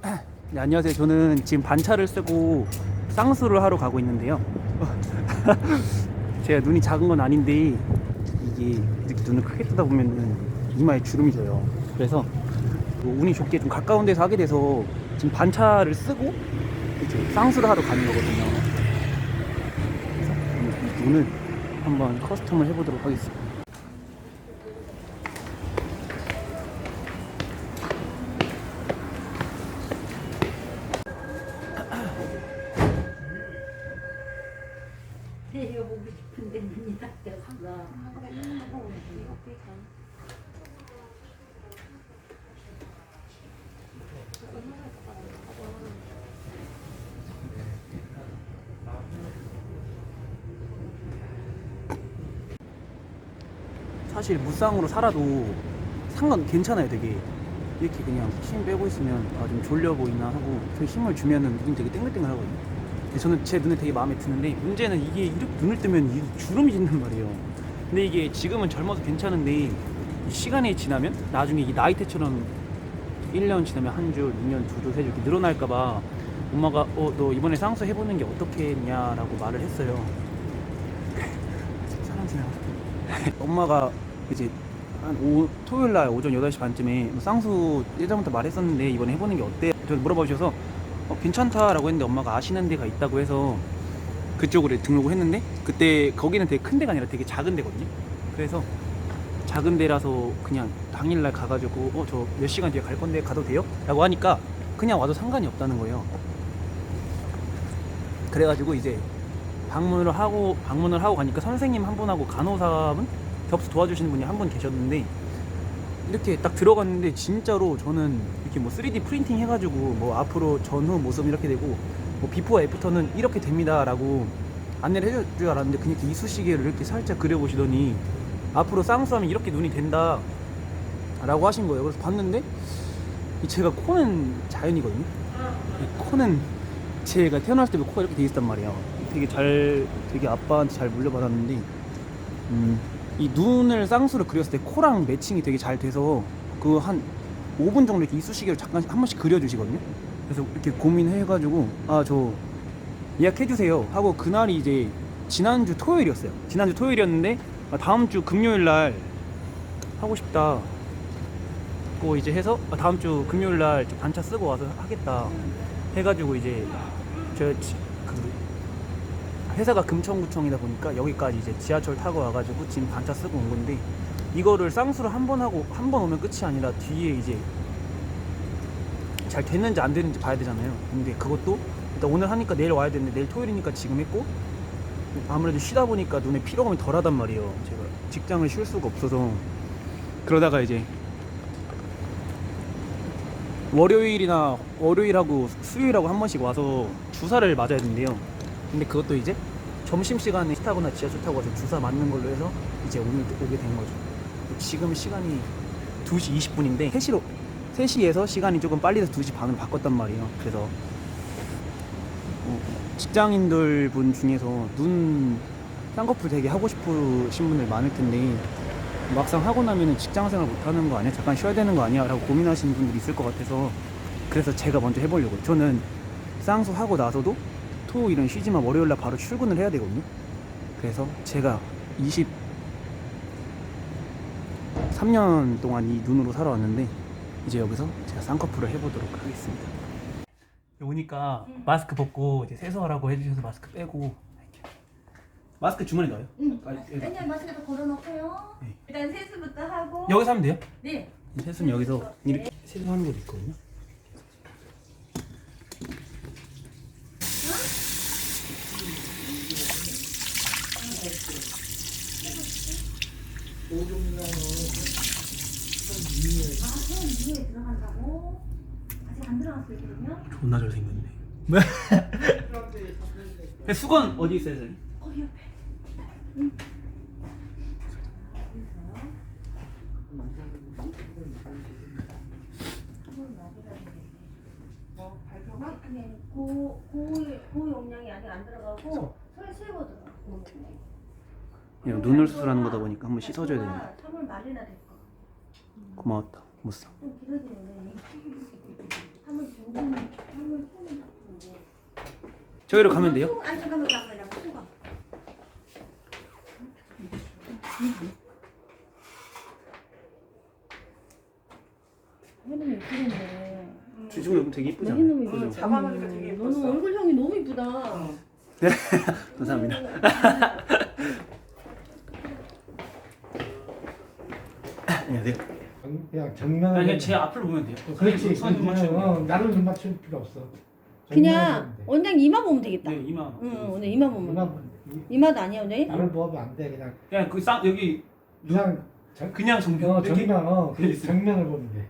네, 안녕하세요. 저는 지금 반차를 쓰고 쌍수를 하러 가고 있는데요. 제가 눈이 작은 건 아닌데 이게 이렇게 눈을 크게 뜨다 보면은 이마에 주름이 져요. 그래서 뭐 운이 좋게 좀 가까운 데서 하게 돼서 지금 반차를 쓰고 이제 쌍수를 하러 가는 거거든요. 그래서 이 눈을 한번 커스텀을 해보도록 하겠습니다. 데려보고 싶은데 눈이 딱 됐어. 사실 무쌍으로 살아도 괜찮아요. 되게 이렇게 그냥 힘 빼고 있으면 좀 졸려 보이나 하고 그 힘을 주면은 눈이 되게 땡글땡글 하거든요. 근데 저는 제 눈에 되게 마음에 드는데 문제는 이게 이렇게 눈을 뜨면 이 주름이 짓는 말이에요. 근데 이게 지금은 젊어서 괜찮은데 시간이 지나면 나중에 이 나이테처럼 1년 지나면 한 줄, 2년, 두 줄, 세 줄 이렇게 늘어날까봐 엄마가 너 이번에 쌍수 해보는 게 어떻겠냐라고 말을 했어요. 사람 지나가. 엄마가 이제 토요일 날 오전 8시 반쯤에 뭐 쌍수 예전부터 말했었는데 이번에 해보는 게 어때? 저를 물어봐 주셔서 괜찮다라고 했는데 엄마가 아시는 데가 있다고 해서 그쪽으로 등록을 했는데 그때 거기는 되게 큰 데가 아니라 되게 작은 데거든요. 그래서 작은 데라서 그냥 당일날 가가지고 저 몇 시간 뒤에 갈 건데 가도 돼요? 라고 하니까 그냥 와도 상관이 없다는 거예요. 그래가지고 이제 방문을 하고 가니까 선생님 한 분하고 간호사분 겹수 도와주시는 분이 한 분 계셨는데 이렇게 딱 들어갔는데 진짜로 저는 이렇게 뭐 3D 프린팅 해가지고 뭐 앞으로 전후 모습 이렇게 되고 뭐 비포와 애프터는 이렇게 됩니다라고 안내를 해줄 줄 알았는데 그냥 이렇게 이쑤시개를 이렇게 살짝 그려보시더니 앞으로 쌍수하면 이렇게 눈이 된다 라고 하신 거예요. 그래서 봤는데 제가 코는 자연이거든요. 이 코는 제가 태어났을 때부터 코가 이렇게 돼 있단 말이에요. 되게 아빠한테 잘 물려받았는데 이 눈을 쌍수를 그렸을 때 코랑 매칭이 되게 잘 돼서 그 한 5분 정도 이렇게 이쑤시개를 잠깐 한 번씩 그려주시거든요. 그래서 이렇게 고민해가지고 저 예약해주세요 하고 그날이 이제 지난주 토요일이었어요. 지난주 토요일이었는데 다음 주 금요일 날 하고 싶다 고 이제 해서 다음 주 금요일 날 반차 쓰고 와서 하겠다 해가지고 이제 회사가 금천구청이다 보니까 여기까지 이제 지하철 타고 와가지고 지금 반차 쓰고 온 건데 이거를 쌍수를 한 번 하고 한 번 오면 끝이 아니라 뒤에 이제 잘 됐는지 안 됐는지 봐야 되잖아요. 근데 그것도 일단 오늘 하니까 내일 와야 되는데 내일 토요일이니까 지금 했고 아무래도 쉬다 보니까 눈에 피로감이 덜하단 말이에요. 제가 직장을 쉴 수가 없어서 그러다가 이제 월요일하고 수요일하고 한 번씩 와서 주사를 맞아야 된대요. 근데 그것도 이제 점심시간에 시 타거나 지하철 타고 와서 주사 맞는 걸로 해서 이제 오늘 오게 된 거죠. 지금 시간이 2시 20분인데 3시에서 시간이 조금 빨리 돼서 2시 반으로 바꿨단 말이에요. 그래서 직장인들 분 중에서 눈 쌍꺼풀 되게 하고 싶으신 분들 많을 텐데 막상 하고 나면은 직장생활 못하는 거 아니야? 잠깐 쉬어야 되는 거 아니야? 라고 고민하시는 분들이 있을 것 같아서 그래서 제가 먼저 해보려고요. 저는 쌍수 하고 나서도 토요일은 쉬지만 월요일날 바로 출근을 해야 되거든요. 그래서 제가 23년 동안 이 눈으로 살아왔는데 이제 여기서 제가 쌍꺼풀을 해보도록 하겠습니다. 오니까 마스크 벗고 이제 세수하라고 해주셔서 마스크 빼고 마스크 주머니 넣어요? 응. 아니야, 마스크도 걸어놓고요. 네. 일단 세수부터 하고. 여기서 하면 돼요? 네. 세수는 여기서 이렇게 세수하는 곳도 있거든요. 손 위에 들어간다고? 아직 안 들어갔거든요. 존나 잘생겼네. 수건 어디 있어요, 선생님? 거기 옆에. 고용량이 아직 안 들어가고 손에 세고 들어가고. 그냥 눈을 수술하는 거다 보니까 한번 씻어줘야 되는데. 참을 말이나 될까? 고마웠다, 못써. 좀 길어지네. 한번 중간 저기로 가면 돼요? 아니 잠깐만 수가. 해놓으면 예쁘겠네. 지금 되게 너무 이쁘잖아요. 이쁘다. 잡아놓으니까 되게 예뻤어. 너는 얼굴형이 너무 이쁘다. 감사합니다. 안녕하세요. 그냥 정면을. 그냥 제 앞을 보면 돼요. 그렇지. 손 맞추고. 나를 눈 맞출 필요 없어. 그냥 원장 이마 보면 되겠다. 네, 이마. 응, 오늘 이마 보면. 이만 이마도 아니야 오늘? 나를 보면 안 돼. 그냥 그냥 그 쌍 여기 그냥 그냥 정면. 이렇게? 정면 돼 있어요. 정면을 보면 돼.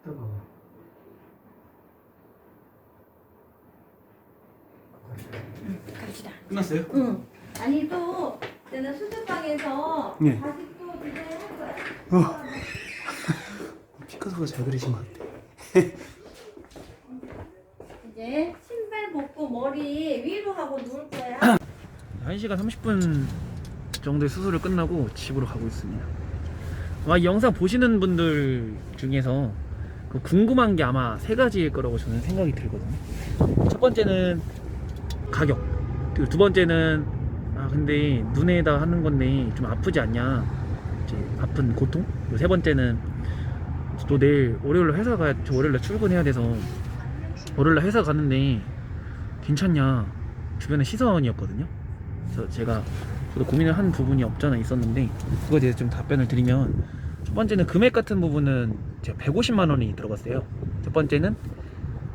뜨거워. 갑시다. 끝났어요? 응. 아니 또 내가 수술방에서 네. 다시 또 디자인할 거야. 피카소가 잘 그리신 것 같아. 이제 신발 벗고 머리 위로 하고 누울 거야. 1시간 30분 정도의 수술을 끝나고 집으로 가고 있습니다. 이 영상 보시는 분들 중에서 그 궁금한 게 아마 세 가지일 거라고 저는 생각이 들거든요. 첫 번째는 가격, 그리고 두 번째는 근데 눈에다 하는 건데 좀 아프지 않냐, 이제 아픈 고통. 그리고 세 번째는 또 내일 월요일로 저 월요일날 출근해야 돼서 월요일날 회사 가는데 괜찮냐, 주변에 시선이었거든요. 그래서 저도 고민을 한 부분이 없잖아 있었는데, 그거에 대해서 좀 답변을 드리면, 첫 번째는 금액 같은 부분은 제가 150만 원이 들어갔어요. 첫 번째는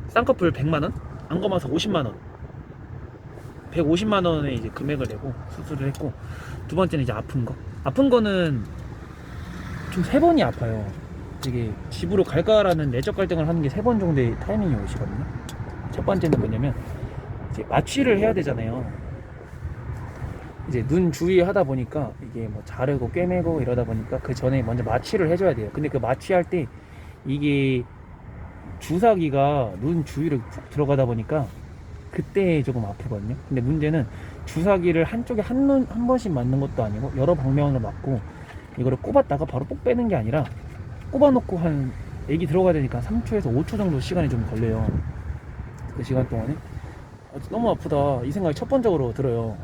쌍꺼풀 100만 원, 안검하서 50만 원, 150만 원의 이제 금액을 내고 수술을 했고, 두 번째는 이제 아픈 거는 좀 3번이 아파요. 이게 집으로 갈까라는 내적 갈등을 하는 게 3번 정도의 타이밍이 오시거든요. 첫 번째는 뭐냐면, 이제 마취를 해야 되잖아요. 이제 눈 주위에 하다 보니까 이게 뭐 자르고 꿰매고 이러다 보니까 그 전에 먼저 마취를 해줘야 돼요. 근데 그 마취할 때 이게 주사기가 눈 주위로 푹 들어가다 보니까 그때 조금 아프거든요. 근데 문제는 주사기를 한쪽에 한 번씩 맞는 것도 아니고 여러 방면으로 맞고, 이거를 꼽았다가 바로 뽁 빼는 게 아니라 꼽아놓고 한 액이 들어가야 되니까 3초에서 5초 정도 시간이 좀 걸려요. 그 시간 동안에 너무 아프다 이 생각이 첫 번째로 들어요.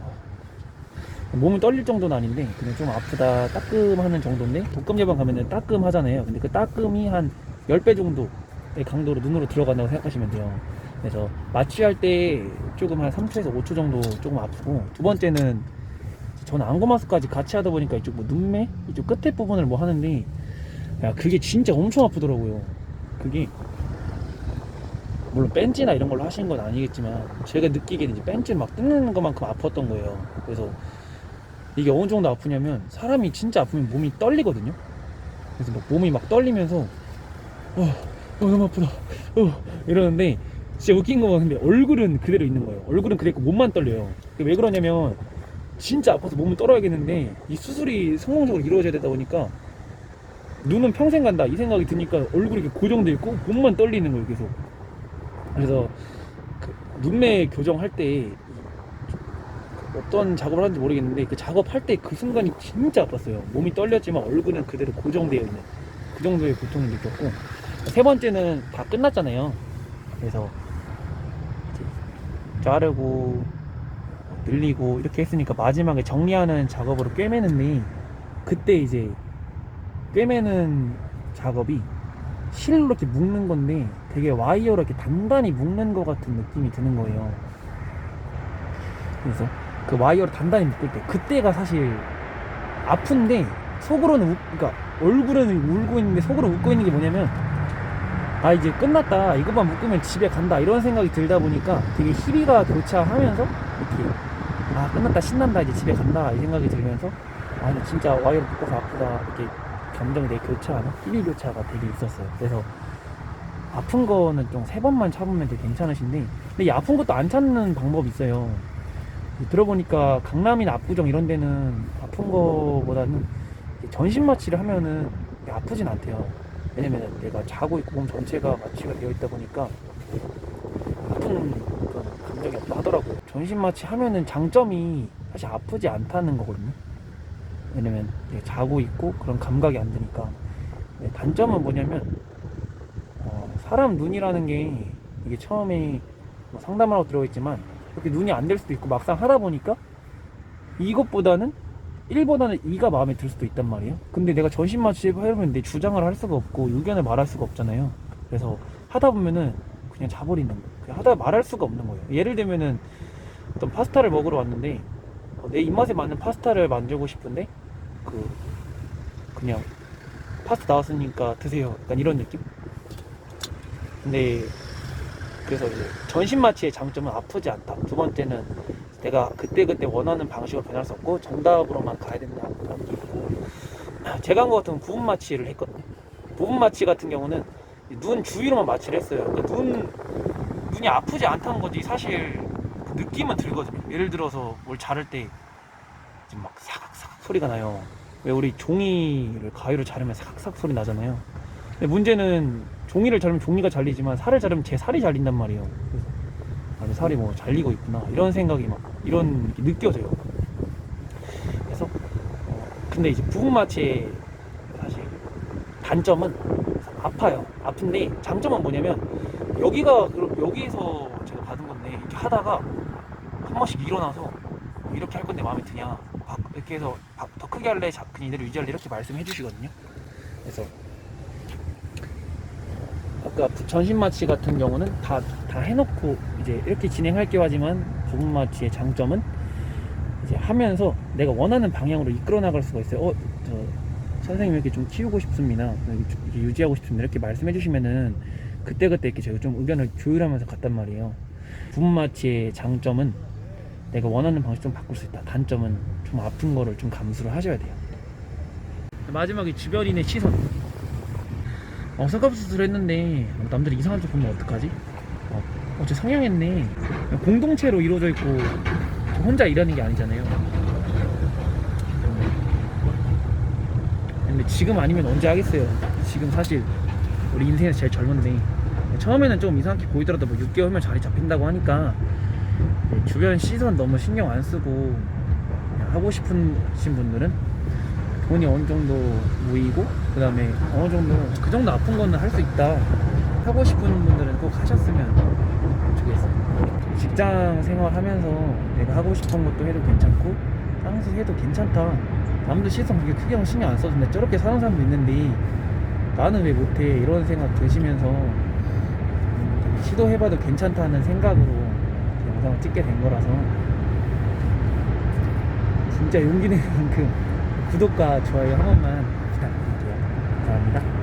몸이 떨릴 정도는 아닌데 그냥 좀 아프다, 따끔하는 정도인데, 독감 예방 가면은 따끔 하잖아요. 근데 그 따끔이 한 10배 정도의 강도로 눈으로 들어간다고 생각하시면 돼요. 그래서 마취할 때 조금 한 3초에서 5초 정도 조금 아프고, 두 번째는 저는 안검하수까지 같이 하다 보니까 이쪽 뭐 눈매 이쪽 끝에 부분을 뭐 하는데, 그게 진짜 엄청 아프더라고요. 그게 물론 벤치나 이런 걸로 하신 건 아니겠지만 제가 느끼기에는 이제 벤치를 막 뜯는 것만큼 아팠던 거예요. 그래서 이게 어느 정도 아프냐면, 사람이 진짜 아프면 몸이 떨리거든요. 그래서 막 몸이 막 떨리면서 너무 아프다 이러는데, 진짜 웃긴 건 근데 얼굴은 그대로 있는 거예요. 얼굴은 그대로 있고 몸만 떨려요. 왜 그러냐면 진짜 아파서 몸은 떨어야겠는데 이 수술이 성공적으로 이루어져야 되다 보니까 눈은 평생 간다 이 생각이 드니까 얼굴이 이렇게 고정돼 있고 몸만 떨리는 거예요 계속. 그래서 그 눈매 교정할 때 어떤 작업을 하는지 모르겠는데, 그 작업할 때 그 순간이 진짜 아팠어요. 몸이 떨렸지만 얼굴은 그대로 고정되어 있는 그 정도의 고통을 느꼈고, 세 번째는 다 끝났잖아요. 그래서 이제 자르고 늘리고 이렇게 했으니까 마지막에 정리하는 작업으로 꿰매는데, 그때 이제 꿰매는 작업이 실로 이렇게 묶는 건데 되게 와이어로 이렇게 단단히 묶는 것 같은 느낌이 드는 거예요. 그래서 그 와이어로 단단히 묶을 때 그때가 사실 아픈데, 속으로는 그러니까 얼굴은 울고 있는데 속으로 웃고 있는 게 뭐냐면, 이제 끝났다, 이것만 묶으면 집에 간다 이런 생각이 들다 보니까 되게 희비가 교차하면서 이렇게 끝났다, 신난다, 이제 집에 간다 이 생각이 들면서 근데 진짜 와이어로 묶어서 아프다 이렇게 감정이 되게 교차하는 희비 교차가 되게 있었어요. 그래서 아픈 거는 좀 3번만 참으면 되게 괜찮으신데, 근데 이 아픈 것도 안 참는 방법이 있어요. 들어보니까 강남이나 압구정 이런 데는 아픈 거보다는 전신 마취를 하면은 아프진 않대요. 왜냐면 내가 자고 있고 몸 전체가 마취가 되어 있다 보니까 아픈 그런 감정이 없다 하더라고요. 전신 마취 하면은 장점이 사실 아프지 않다는 거거든요. 왜냐면 내가 자고 있고 그런 감각이 안 드니까. 단점은 뭐냐면 사람 눈이라는 게 이게 처음에 뭐 상담을 하고 들어있지만 그렇게 눈이 안 될 수도 있고 막상 하다 보니까 이것보다는 1보다는 2가 마음에 들 수도 있단 말이에요. 근데 내가 전신마취 해보면 내 주장을 할 수가 없고 의견을 말할 수가 없잖아요. 그래서 하다 보면은 그냥 자버리는 거예요. 그냥 하다 말할 수가 없는 거예요. 예를 들면은 어떤 파스타를 먹으러 왔는데 내 입맛에 맞는 파스타를 만들고 싶은데 그냥 파스타 나왔으니까 드세요. 약간 이런 느낌? 근데 그래서 이제 전신마취의 장점은 아프지 않다. 두 번째는 내가 그때그때 원하는 방식으로 변할 수 없고 정답으로만 가야 된다는 게 있고, 제가 한 거 같은 부분 마취를 했거든요. 부분 마취 같은 경우는 눈 주위로만 마취를 했어요. 그러니까 눈이 아프지 않다는 거지 사실 그 느낌은 들거든요. 예를 들어서 뭘 자를 때 지금 막 사각사각 소리가 나요. 왜 우리 종이를 가위로 자르면 사각사각 소리 나잖아요. 근데 문제는 종이를 자르면 종이가 잘리지만 살을 자르면 제 살이 잘린단 말이에요. 그래서 내 살이 뭐 잘리고 있구나 이런 생각이 막 이런 게 느껴져요. 그래서 근데 이제 부분 마취의 사실 단점은 아파요. 아픈데 장점은 뭐냐면 여기에서 제가 받은 건데 이렇게 하다가 한 번씩 일어나서 이렇게 할 건데 마음에 드냐 이렇게 해서 더 크게 할래 그냥 이대로 유지할래 이렇게 말씀해 주시거든요. 그래서 아까 전신 마취 같은 경우는 다 해놓고 이제 이렇게 진행할게요 하지만 부분 마취의 장점은 이제 하면서 내가 원하는 방향으로 이끌어 나갈 수가 있어요. 저 선생님 이렇게 좀 키우고 싶습니다. 이렇게 유지하고 싶습니다. 이렇게 말씀해 주시면은 그때그때 이렇게 제가 좀 의견을 조율하면서 갔단 말이에요. 부분 마취의 장점은 내가 원하는 방식 좀 바꿀 수 있다. 단점은 좀 아픈 거를 좀 감수를 하셔야 돼요. 마지막에 주변인의 시선. 쌍꺼풀 수술을 했는데 남들이 이상한 쪽 보면 어떡하지? 쟤 성형했네. 공동체로 이루어져 있고 혼자 일하는 게 아니잖아요. 근데 지금 아니면 언제 하겠어요. 지금 사실 우리 인생에서 제일 젊은데 처음에는 좀 이상하게 보이더라도 뭐 6개월면 자리 잡힌다고 하니까 주변 시선 너무 신경 안 쓰고 그냥 하고 싶으신 분들은 돈이 어느 정도 모이고 그 다음에 어느 정도 그 정도 아픈 거는 할 수 있다 하고 싶은 분들은 꼭 하셨으면 좋겠어요. 직장 생활하면서 내가 하고 싶은 것도 해도 괜찮고 쌍수 해도 괜찮다. 남들 시선 그렇게 크게 신경 안 써준다. 저렇게 사는 사람도 있는데 나는 왜 못해 이런 생각 드시면서 시도해봐도 괜찮다는 생각으로 영상을 찍게 된 거라서 진짜 용기 내는 만큼 구독과 좋아요 한 번만 부탁드릴게요. 감사합니다.